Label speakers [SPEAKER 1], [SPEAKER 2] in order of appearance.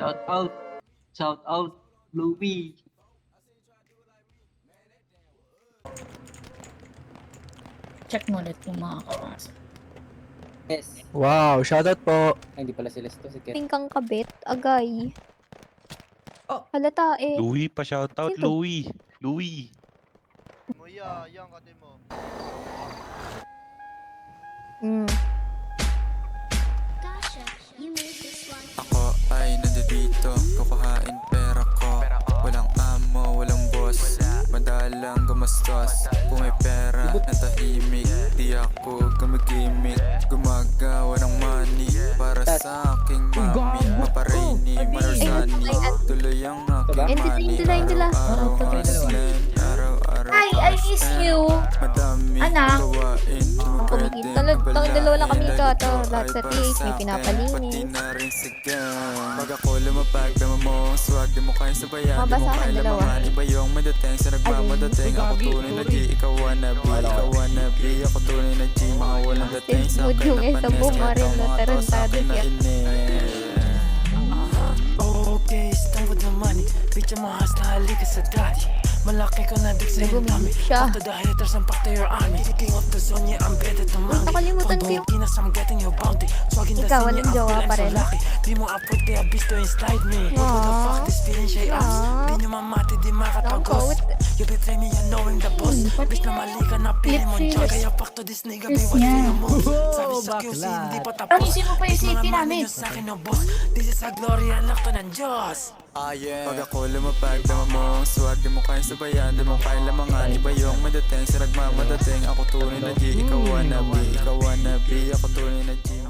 [SPEAKER 1] Shout out. Shout out. Louie.
[SPEAKER 2] Check mo ulit kung makakapasok.
[SPEAKER 3] Yes.
[SPEAKER 4] Wow, shoutout po.
[SPEAKER 3] Ay, hindi pala sila to. Si Ken.
[SPEAKER 5] Tingkang kabit, agay.
[SPEAKER 2] Oh.
[SPEAKER 5] Halata eh.
[SPEAKER 6] Louie pa shoutout,
[SPEAKER 5] Sino?
[SPEAKER 6] Louie. Louie.
[SPEAKER 7] Muya, yan katin mo.
[SPEAKER 5] Mm.
[SPEAKER 8] Ako ay nandito, kukuhain pera ko. Walang amo, walang boss, madalang gumastos. Kung may pera, natahimik, di ako gumagimik. Gumagawa ng money para sa aking mami. Maparini, marursani, tuloy ang aking money.
[SPEAKER 5] Hindi.
[SPEAKER 8] Araw-araw hustling, araw-araw
[SPEAKER 2] Hi, I miss you.
[SPEAKER 8] madami
[SPEAKER 2] Anak.
[SPEAKER 8] gawain.
[SPEAKER 5] Ang kumikita. Tawag dalawa lang kami kato. Lahat sa TH, may
[SPEAKER 8] Pati
[SPEAKER 5] pinapalinis.
[SPEAKER 8] na rin sa gang. Pag ako lumapag, dama mo ang swag. Di mo kayo sabayan, di mo
[SPEAKER 5] Mabasahan
[SPEAKER 8] kayo
[SPEAKER 5] dalawa.
[SPEAKER 8] lamangan. Iba yung madating sa nagmamadating. Ako tunay na G, ikaw wannabe. Ikaw wannabe, ako tunay na G. Mga walang dating sa
[SPEAKER 5] Mood
[SPEAKER 8] akin
[SPEAKER 5] yung
[SPEAKER 8] na
[SPEAKER 5] isa
[SPEAKER 8] panis.
[SPEAKER 5] bumaril
[SPEAKER 8] Ito
[SPEAKER 5] na
[SPEAKER 8] mga to sa
[SPEAKER 5] tarantado
[SPEAKER 8] akin na
[SPEAKER 5] siya.
[SPEAKER 8] inis.
[SPEAKER 9] Okay, stand with the money. Bitch, I'm a hustler, halika sa daddy. Malaki ko na dik sa yung tummy.
[SPEAKER 5] siya.
[SPEAKER 9] After the haters, I'm back to your army. King of the zone, yeah, I'm better to monkey.
[SPEAKER 5] Nakalimutan ko yung...
[SPEAKER 9] Ginas, I'm getting your bounty. Swag in the
[SPEAKER 5] Ikaw,
[SPEAKER 9] scene,
[SPEAKER 5] walang
[SPEAKER 9] yeah, I'm
[SPEAKER 5] jowa
[SPEAKER 9] feeling
[SPEAKER 5] pa
[SPEAKER 9] so
[SPEAKER 5] rin.
[SPEAKER 9] lucky. Di mo upload, kaya bisto yung slide me. What the fuck, this feeling shay ups. Di nyo mamati, di makatagos. You betray me, you knowing the boss. Bitch na mali ka na pili mo joy. Kaya back to this nigga, be what for your moves. Sabi sa QC, hindi pa tapos.
[SPEAKER 2] Ayusin mo pa yung safety namin.
[SPEAKER 9] Sa akin, no boss. This is a glory, anak to ng Diyos.
[SPEAKER 8] Pag ako lumapag, dama mo ang swag. Di mo kayo sabayan, di mo kayo lamangan. Iba yung madating sa nagmamadating. Ako tunay na G, ikaw wannabe. Ikaw wannabe, ako tunay na G.